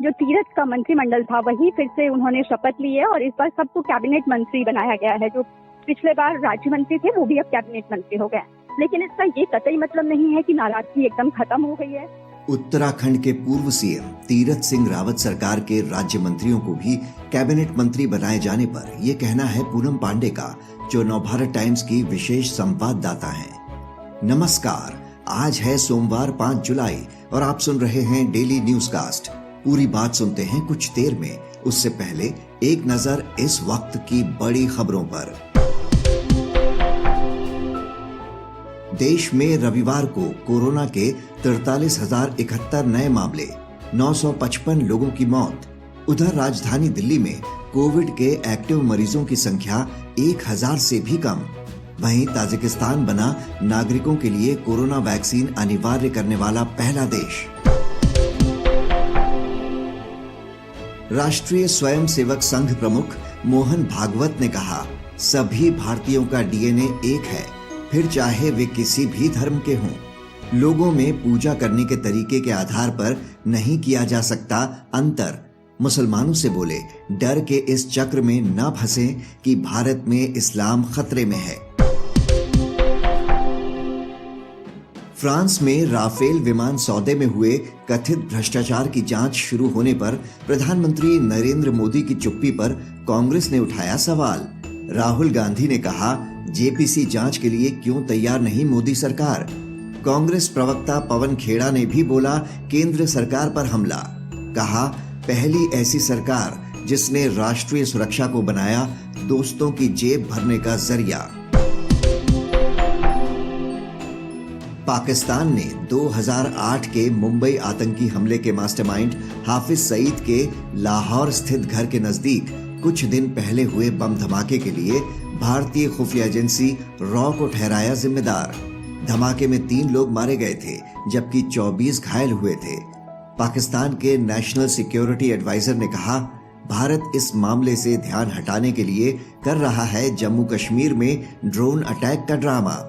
जो तीरथ का मंत्रिमंडल था वही फिर से उन्होंने शपथ ली है और इस बार सबको कैबिनेट मंत्री बनाया गया है। जो पिछले बार राज्य मंत्री थे वो भी अब कैबिनेट मंत्री हो गए। लेकिन इसका ये कतई मतलब नहीं है कि नाराजगी एकदम खत्म हो गई है। उत्तराखंड के पूर्व सीएम तीरथ सिंह रावत सरकार के राज्य मंत्रियों को भी कैबिनेट मंत्री बनाए जाने पर ये कहना है पूनम पांडे का, जो नवभारत टाइम्स की विशेष संवाददाता हैं। नमस्कार, आज है सोमवार 5 जुलाई और आप सुन रहे हैं डेली न्यूज कास्ट। पूरी बात सुनते हैं कुछ देर में, उससे पहले एक नजर इस वक्त की बड़ी खबरों पर। देश में रविवार को कोरोना के 43,071 नए मामले, 955 लोगों की मौत। उधर राजधानी दिल्ली में कोविड के एक्टिव मरीजों की संख्या 1000 से भी कम। वहीं ताजिकिस्तान बना नागरिकों के लिए कोरोना वैक्सीन अनिवार्य करने वाला पहला देश। राष्ट्रीय स्वयंसेवक संघ प्रमुख मोहन भागवत ने कहा, सभी भारतीयों का डीएनए एक है, फिर चाहे वे किसी भी धर्म के हों। लोगों में पूजा करने के तरीके के आधार पर नहीं किया जा सकता अंतर। मुसलमानों से बोले, डर के इस चक्र में न फंसें कि भारत में इस्लाम खतरे में है। फ्रांस में राफेल विमान सौदे में हुए कथित भ्रष्टाचार की जांच शुरू होने पर प्रधानमंत्री नरेंद्र मोदी की चुप्पी पर कांग्रेस ने उठाया सवाल। राहुल गांधी ने कहा, जेपीसी जांच के लिए क्यों तैयार नहीं मोदी सरकार। कांग्रेस प्रवक्ता पवन खेड़ा ने भी बोला, केंद्र सरकार पर हमला। कहा, पहली ऐसी सरकार जिसने राष्ट्रीय सुरक्षा को बनाया दोस्तों की जेब भरने का जरिया। पाकिस्तान ने 2008 के मुंबई आतंकी हमले के मास्टरमाइंड हाफिज सईद के लाहौर स्थित घर के नजदीक कुछ दिन पहले हुए बम धमाके के लिए भारतीय खुफिया एजेंसी रॉ को ठहराया जिम्मेदार। धमाके में 3 लोग मारे गए थे जबकि 24 घायल हुए थे। पाकिस्तान के नेशनल सिक्योरिटी एडवाइजर ने कहा, भारत इस मामले से ध्यान हटाने के लिए कर रहा है जम्मू कश्मीर में ड्रोन अटैक का ड्रामा।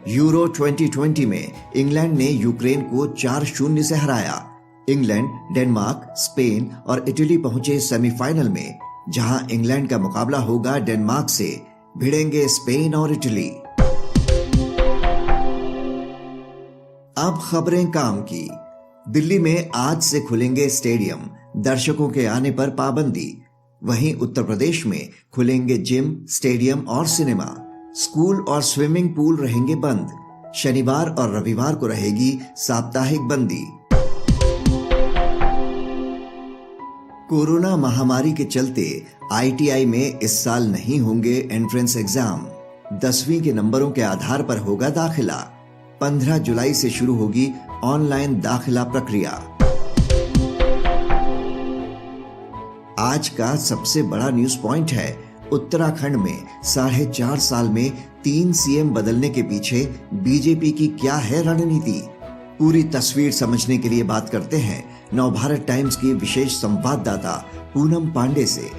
यूरो 2020 में इंग्लैंड ने यूक्रेन को 4-0 से हराया। इंग्लैंड, डेनमार्क, स्पेन और इटली पहुंचे सेमीफाइनल में, जहां इंग्लैंड का मुकाबला होगा डेनमार्क से। भिड़ेंगे स्पेन और इटली। अब खबरें काम की। दिल्ली में आज से खुलेंगे स्टेडियम, दर्शकों के आने पर पाबंदी। वहीं उत्तर प्रदेश में खुलेंगे जिम, स्टेडियम और सिनेमा। स्कूल और स्विमिंग पूल रहेंगे बंद। शनिवार और रविवार को रहेगी साप्ताहिक बंदी। कोरोना महामारी के चलते आईटीआई में इस साल नहीं होंगे एंट्रेंस एग्जाम। 10वीं के नंबरों के आधार पर होगा दाखिला। 15 जुलाई से शुरू होगी ऑनलाइन दाखिला प्रक्रिया। आज का सबसे बड़ा न्यूज पॉइंट है, उत्तराखंड में 4.5 साल में 3 सीएम बदलने के पीछे बीजेपी की क्या है रणनीति। पूरी तस्वीर समझने के लिए बात करते हैं नवभारत टाइम्स की विशेष संवाददाता पूनम पांडे से।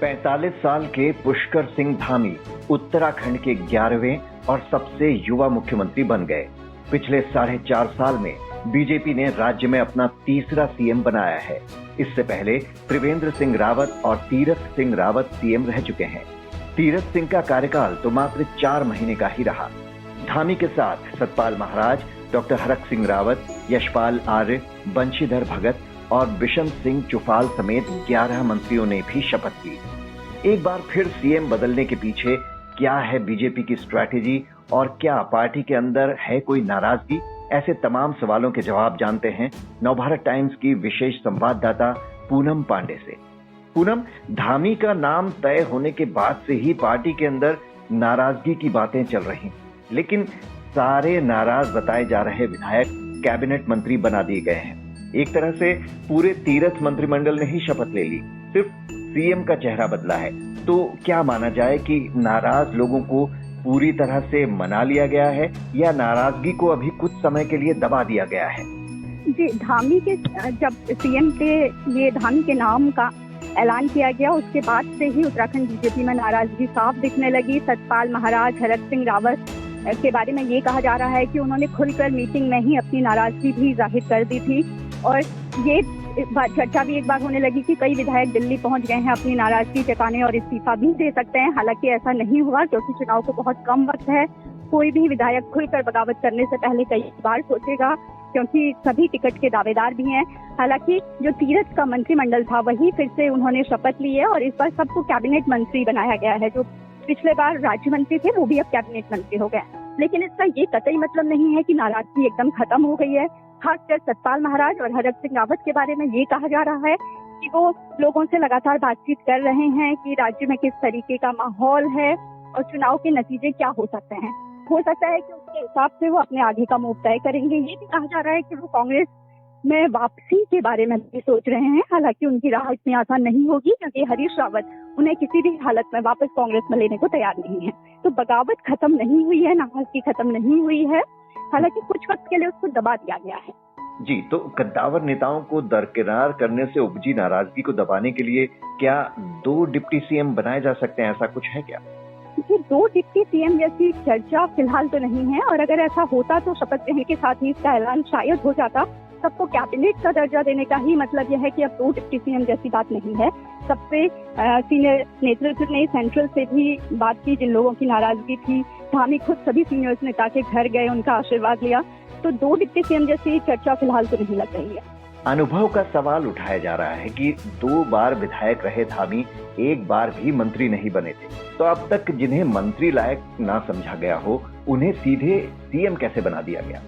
45 साल के पुष्कर सिंह धामी उत्तराखंड के 11वें और सबसे युवा मुख्यमंत्री बन गए। पिछले 4.5 साल में बीजेपी ने राज्य में अपना तीसरा सीएम बनाया है। इससे पहले त्रिवेंद्र सिंह रावत और तीरथ सिंह रावत सीएम रह चुके हैं। तीरथ सिंह का कार्यकाल तो मात्र 4 महीने का ही रहा। धामी के साथ सतपाल महाराज, डॉक्टर हरक सिंह रावत, यशपाल आर्य, बंशीधर भगत और बिशन सिंह चुफाल समेत 11 मंत्रियों ने भी शपथ ली। एक बार फिर सीएम बदलने के पीछे क्या है बीजेपी की स्ट्रैटेजी और क्या पार्टी के अंदर है कोई नाराजगी? ऐसे तमाम सवालों के जवाब जानते हैं नवभारत टाइम्स की विशेष संवाददाता पूनम पांडे से। पूनम, धामी का नाम तय होने के बाद से ही पार्टी के अंदर नाराजगी की बातें चल रही, लेकिन सारे नाराज बताए जा रहे विधायक कैबिनेट मंत्री बना दिए गए हैं। एक तरह से पूरे तीरथ मंत्रिमंडल ने ही शपथ ले ली, सिर्फ सीएम का चेहरा बदला है। तो क्या माना जाए कि नाराज लोगों को पूरी तरह से मना लिया गया है या नाराजगी को अभी कुछ समय के लिए दबा दिया गया है? जी, धामी के जब सीएम के ये धामी के नाम का ऐलान किया गया उसके बाद से ही उत्तराखंड बीजेपी में नाराजगी साफ दिखने लगी। सतपाल महाराज, हरक सिंह रावत के बारे में ये कहा जा रहा है कि उन्होंने खुलकर मीटिंग में ही अपनी नाराजगी भी जाहिर कर दी थी। और ये चर्चा भी एक बार होने लगी कि कई विधायक दिल्ली पहुंच गए हैं अपनी नाराजगी जताने और इस्तीफा भी दे सकते हैं। हालांकि ऐसा नहीं हुआ क्योंकि चुनाव को बहुत कम वक्त है। कोई भी विधायक खुलकर बगावत करने से पहले कई बार सोचेगा क्योंकि सभी टिकट के दावेदार भी हैं। हालांकि जो तीरथ का मंत्रिमंडल था वही फिर से उन्होंने शपथ ली है और इस बार सबको कैबिनेट मंत्री बनाया गया है। जो पिछले बार राज्य मंत्री थे वो भी अब कैबिनेट मंत्री हो गए। लेकिन इसका ये कतई मतलब नहीं है कि नाराजगी एकदम खत्म हो गई है। खासकर सतपाल महाराज और हरक सिंह रावत के बारे में ये कहा जा रहा है कि वो लोगों से लगातार बातचीत कर रहे हैं कि राज्य में किस तरीके का माहौल है और चुनाव के नतीजे क्या हो सकते हैं। हो सकता है कि उसके हिसाब से वो अपने आगे का मूव तय करेंगे। ये भी कहा जा रहा है कि वो कांग्रेस में वापसी के बारे में भी सोच रहे हैं। हालांकि उनकी राह इतनी आसान नहीं होगी क्योंकि हरीश रावत उन्हें किसी भी हालत में वापस कांग्रेस में लेने को तैयार नहीं है। तो बगावत खत्म नहीं हुई है, नाराजगी खत्म नहीं हुई है। हालांकि कुछ वक्त के लिए उसको दबा दिया गया है। जी, तो कद्दावर नेताओं को दरकिनार करने से उपजी नाराजगी को दबाने के लिए क्या 2 डिप्टी सीएम बनाए जा सकते हैं, ऐसा कुछ है क्या? जी, 2 डिप्टी सीएम जैसी चर्चा फिलहाल तो नहीं है और अगर ऐसा होता तो शपथ ग्रहण के साथ ही इसका ऐलान शायद हो जाता। सबको कैबिनेट का दर्जा देने का ही मतलब यह है कि अब 2 डिप्टी सीएम जैसी बात नहीं है। सबसे सीनियर नेतृत्व ने सेंट्रल से भी बात की जिन लोगों की नाराजगी थी। धामी खुद सभी सीनियर नेता के घर गए, उनका आशीर्वाद लिया। तो 2 डिप्टी सीएम जैसी चर्चा फिलहाल तो नहीं लग रही है। अनुभव का सवाल उठाया जा रहा है कि 2 बार विधायक रहे धामी, 1 बार भी मंत्री नहीं बने थे। तो अब तक जिन्हें मंत्री लायक ना समझा गया हो उन्हें सीधे सीएम कैसे बना दिया गया?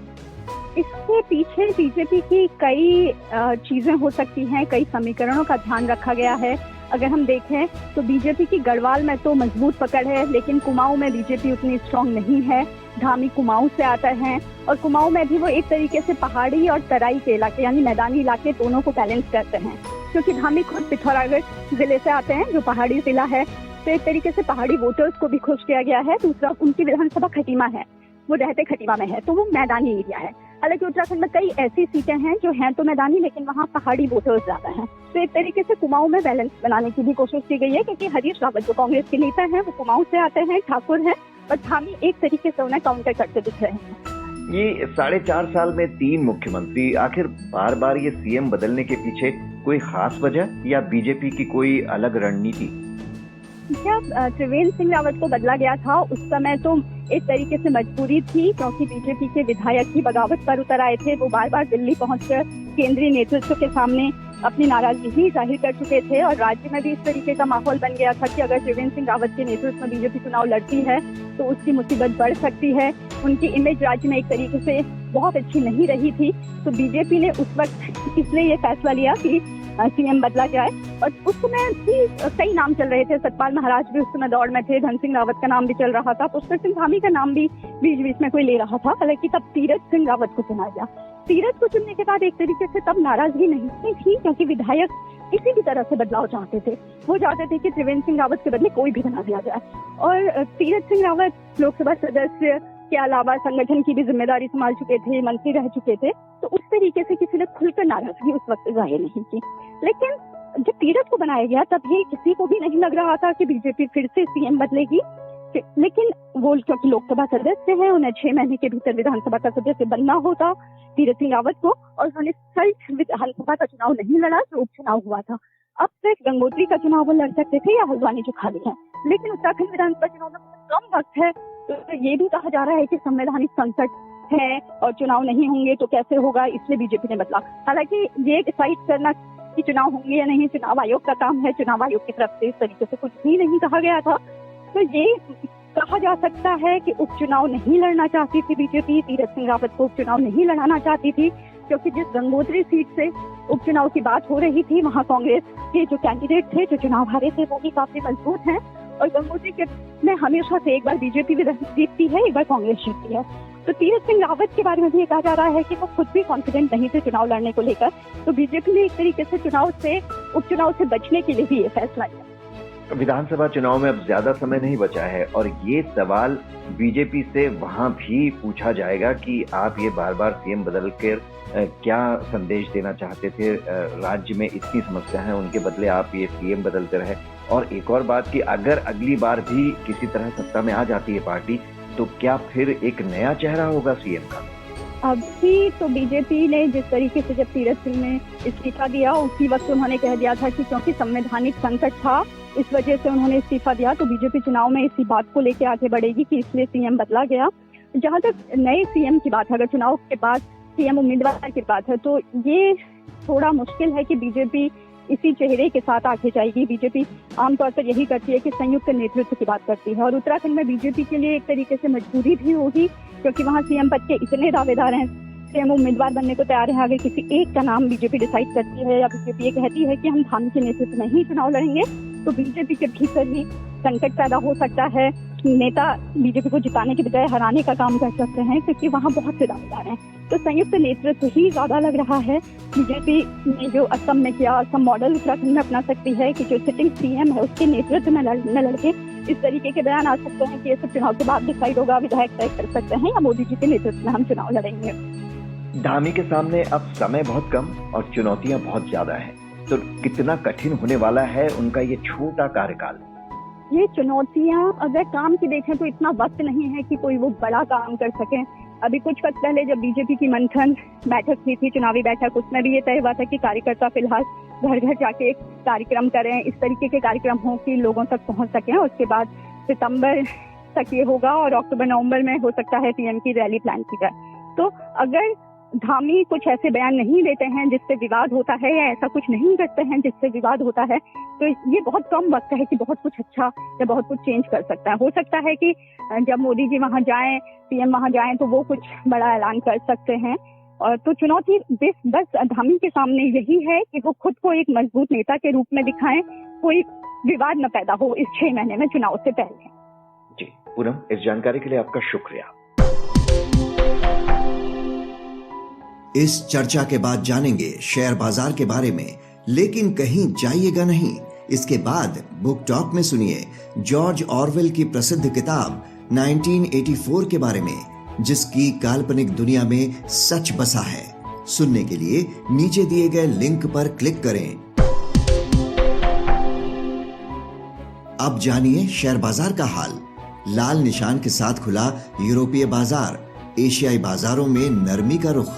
इसके पीछे बीजेपी की कई चीजें हो सकती हैं, कई समीकरणों का ध्यान रखा गया है। अगर हम देखें तो बीजेपी की गढ़वाल में तो मजबूत पकड़ है, लेकिन कुमाऊं में बीजेपी उतनी स्ट्रांग नहीं है। धामी कुमाऊं से आता है और कुमाऊं में भी वो एक तरीके से पहाड़ी और तराई के इलाके यानी मैदानी इलाके दोनों को बैलेंस करते हैं। क्योंकि धामी खुद पिथौरागढ़ जिले से आते हैं जो पहाड़ी जिला है, तो एक तरीके से पहाड़ी वोटर्स को भी खुश किया गया है। दूसरा, उनकी विधानसभा खटीमा है, वो रहते खटीमा में है, तो वो मैदानी एरिया है। हालांकि उत्तराखंड में कई ऐसी सीटें हैं जो हैं तो मैदानी, लेकिन वहाँ पहाड़ी वोटर्स ज्यादा हैं। तो एक तरीके से कुमाऊं में बैलेंस बनाने की भी कोशिश की गई है क्योंकि हरीश रावत जो कांग्रेस के नेता हैं वो कुमाऊं से आते हैं, ठाकुर हैं, और धामी एक तरीके से उन्हें काउंटर करते दिख रहे हैं। ये 4.5 साल में 3 मुख्यमंत्री, आखिर बार बार ये सीएम बदलने के पीछे कोई खास वजह या बीजेपी की कोई अलग रणनीति? जब त्रिवेंद्र सिंह रावत को बदला गया था उस समय तो एक तरीके से मजबूरी थी क्योंकि बीजेपी के विधायक ही बगावत पर उतर आए थे। वो बार बार दिल्ली पहुंचकर केंद्रीय नेतृत्व के सामने अपनी नाराजगी ही जाहिर कर चुके थे और राज्य में भी इस तरीके का माहौल बन गया था कि अगर त्रिवेंद्र सिंह रावत के नेतृत्व में बीजेपी चुनाव लड़ती है तो उसकी मुसीबत बढ़ सकती है। उनकी इमेज राज्य में एक तरीके से बहुत अच्छी नहीं रही थी। तो बीजेपी ने उस वक्त इसलिए ये फैसला लिया कि सीएम बदला जाए। और उस समय भी कई नाम चल रहे थे, सतपाल महाराज भी उस समय दौड़ में थे, धन सिंह रावत का नाम भी चल रहा था, पुष्कर सिंह धामी का नाम भी बीच बीच में कोई ले रहा था। हालांकि तब तीरथ सिंह रावत को चुना गया। तीरथ को चुनने के बाद एक तरीके से तब नाराजगी नहीं थी क्योंकि विधायक किसी भी तरह से बदलाव चाहते थे। वो चाहते थे कि त्रिवेंद्र सिंह रावत के बदले कोई भी बना दिया जाए। और तीरथ सिंह रावत लोकसभा सदस्य के अलावा संगठन की भी जिम्मेदारी संभाल चुके थे, मंत्री रह चुके थे, तो उस तरीके से किसी ने खुलकर नाराजगी उस वक्त जाहिर नहीं की। लेकिन जब तीरथ को बनाया गया तब ये किसी को भी नहीं लग रहा था कि बीजेपी फिर से सीएम बदलेगी। लेकिन वो क्योंकि लोकसभा सदस्य हैं, उन्हें 6 महीने के भीतर विधानसभा का सदस्य बनना होता तीरथ सिंह रावत को, और उन्होंने सल्ट विधानसभा का चुनाव नहीं लड़ा जो उपचुनाव हुआ था। अब तक गंगोत्री का चुनाव वो लड़ सकते थे या हल्द्वानी जो खाली है, लेकिन उत्तराखंड विधानसभा चुनाव में कम वक्त है तो ये भी कहा जा रहा है कि संवैधानिक संकट है और चुनाव नहीं होंगे तो कैसे होगा, इसलिए बीजेपी ने बदला। हालांकि ये डिसाइड करना कि चुनाव होंगे या नहीं चुनाव आयोग का काम है। चुनाव आयोग की तरफ से इस तरीके से कुछ भी नहीं कहा गया था। तो ये कहा जा सकता है कि उपचुनाव नहीं लड़ना चाहती थी बीजेपी, तीरथ सिंह रावत को उपचुनाव नहीं लड़ाना चाहती थी क्योंकि जिस गंगोत्री सीट से उपचुनाव की बात हो रही थी वहाँ कांग्रेस के जो कैंडिडेट थे जो चुनाव हारे थे वो भी काफी मजबूत हैं और गंगोत्री के में हमेशा से एक बार बीजेपी जीतती है, एक बार कांग्रेस जीतती है। तो तीरथ सिंह रावत के बारे में भी ये कहा जा रहा है कि वो खुद भी कॉन्फिडेंट नहीं थे चुनाव लड़ने को लेकर। तो बीजेपी ने एक तरीके से उपचुनाव से बचने के लिए भी ये फैसला लिया। विधानसभा चुनाव में अब ज्यादा समय नहीं बचा है और ये सवाल बीजेपी से वहां भी पूछा जाएगा कि आप ये बार बार सीएम बदल कर क्या संदेश देना चाहते थे। राज्य में इतनी समस्या है, उनके बदले आप ये सीएम बदलते रहे। और एक और बात कि अगर अगली बार भी किसी तरह सत्ता में आ जाती है पार्टी तो क्या फिर एक नया चेहरा होगा सीएम का? अभी तो बीजेपी ने जिस तरीके से जब तीरथ सिंह ने इस्तीफा दिया, उसी वक्त उन्होंने कह दिया था कि क्योंकि संवैधानिक संकट था, इस वजह से उन्होंने इस्तीफा दिया। तो बीजेपी चुनाव में इसी बात को लेकर आगे बढ़ेगी कि इसलिए सीएम बदला गया। जहां तक नए सीएम की बात है, अगर चुनाव के बाद सीएम उम्मीदवार की बात है, तो ये थोड़ा मुश्किल है कि बीजेपी इसी चेहरे के साथ आगे जाएगी। बीजेपी आमतौर पर यही करती है कि संयुक्त नेतृत्व की बात करती है, और उत्तराखंड में बीजेपी के लिए एक तरीके से मजबूरी भी होगी, क्योंकि वहाँ सीएम पद के इतने दावेदार हैं, सीएम उम्मीदवार बनने को तैयार है। अगर किसी एक का नाम बीजेपी डिसाइड करती है या बीजेपी ये कहती है कि हम धामी के नेतृत्व में ही चुनाव लड़ेंगे, तो बीजेपी के भीतर ही संकट पैदा हो सकता है। नेता बीजेपी को जिताने के बजाय हराने का काम कर सकते हैं, क्योंकि वहाँ बहुत से दावेदार हैं। तो संयुक्त नेतृत्व ही ज्यादा लग रहा है। बीजेपी ने जो असम में किया, असम मॉडल उत्तराखंड में अपना सकती है कि जो सिटिंग सीएम है उसके नेतृत्व में लड़के इस तरीके के बयान आ सकते हैं कि ये सब चुनाव के बाद डिसाइड होगा, विधायक तय कर सकते हैं, या मोदी जी के नेतृत्व में हम चुनाव लड़ेंगे। धामी के सामने अब समय बहुत कम और चुनौतियां बहुत ज्यादा हैं, तो कितना कठिन होने वाला है उनका ये छोटा कार्यकाल? ये चुनौतियां अगर काम की देखें तो इतना वक्त नहीं है कि कोई वो बड़ा काम कर सके। अभी कुछ वक्त पहले जब बीजेपी की मंथन बैठक हुई थी, चुनावी बैठक, उसमें भी ये तय हुआ था कि कार्यकर्ता फिलहाल घर घर जाके एक कार्यक्रम करें, इस तरीके के कार्यक्रम हो कि लोगों तक पहुंच सकें। उसके बाद सितंबर तक ये होगा और अक्टूबर नवंबर में हो सकता है पीएम की रैली प्लान की जाए। तो अगर धामी कुछ ऐसे बयान नहीं देते हैं जिससे विवाद होता है, या ऐसा कुछ नहीं करते हैं जिससे विवाद होता है, तो ये बहुत कम वक्त है कि बहुत कुछ अच्छा या बहुत कुछ चेंज कर सकता है। हो सकता है कि जब मोदी जी वहां जाएं, पीएम वहां जाएं, तो वो कुछ बड़ा ऐलान कर सकते हैं। और तो चुनौती बस धामी के सामने यही है कि वो खुद को एक मजबूत नेता के रूप में दिखाएं, कोई विवाद न पैदा हो इस 6 महीने में चुनाव से पहले। जी पूनम, इस जानकारी के लिए आपका शुक्रिया। इस चर्चा के बाद जानेंगे शेयर बाजार के बारे में, लेकिन कहीं जाइएगा नहीं। इसके बाद बुक टॉक में सुनिए जॉर्ज ऑरवेल की प्रसिद्ध किताब 1984 के बारे में, जिसकी काल्पनिक दुनिया में सच बसा है। सुनने के लिए नीचे दिए गए लिंक पर क्लिक करें। अब जानिए शेयर बाजार का हाल। लाल निशान के साथ खुला यूरोपीय बाजार, एशियाई बाजारों में नरमी का रुख।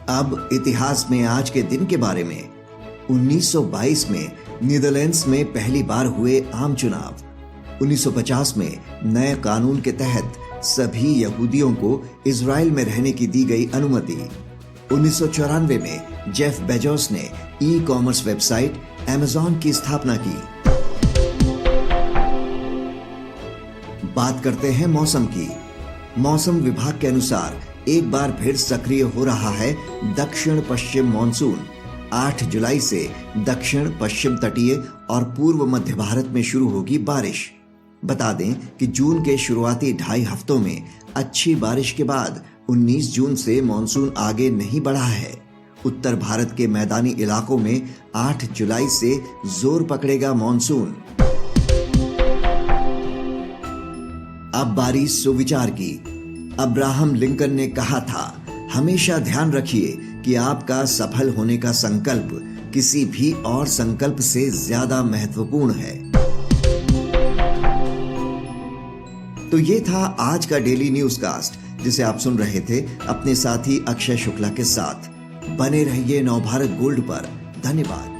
अब इतिहास में आज के दिन के बारे में। 1922 में नीदरलैंड्स में पहली बार हुए आम चुनाव। 1950 में नए कानून के तहत सभी यहूदियों को इजराइल में रहने की दी गई अनुमति। 1994 में जेफ बेजोस ने ई कॉमर्स वेबसाइट अमेज़न की स्थापना की। बात करते हैं मौसम की। मौसम विभाग के अनुसार एक बार फिर सक्रिय हो रहा है दक्षिण पश्चिम मॉनसून। 8 जुलाई से दक्षिण पश्चिम तटीय और पूर्व मध्य भारत में शुरू होगी बारिश। बता दें कि जून के शुरुआती 2.5 हफ्तों में अच्छी बारिश के बाद 19 जून से मॉनसून आगे नहीं बढ़ा है। उत्तर भारत के मैदानी इलाकों में 8 जुलाई से जोर पकड़ेगा मॉनसून। अब बारी सुविचार की। अब्राहम लिंकन ने कहा था, हमेशा ध्यान रखिए कि आपका सफल होने का संकल्प किसी भी और संकल्प से ज्यादा महत्वपूर्ण है। तो ये था आज का डेली न्यूज कास्ट, जिसे आप सुन रहे थे अपने साथी अक्षय शुक्ला के साथ। बने रहिए नवभारत गोल्ड पर। धन्यवाद।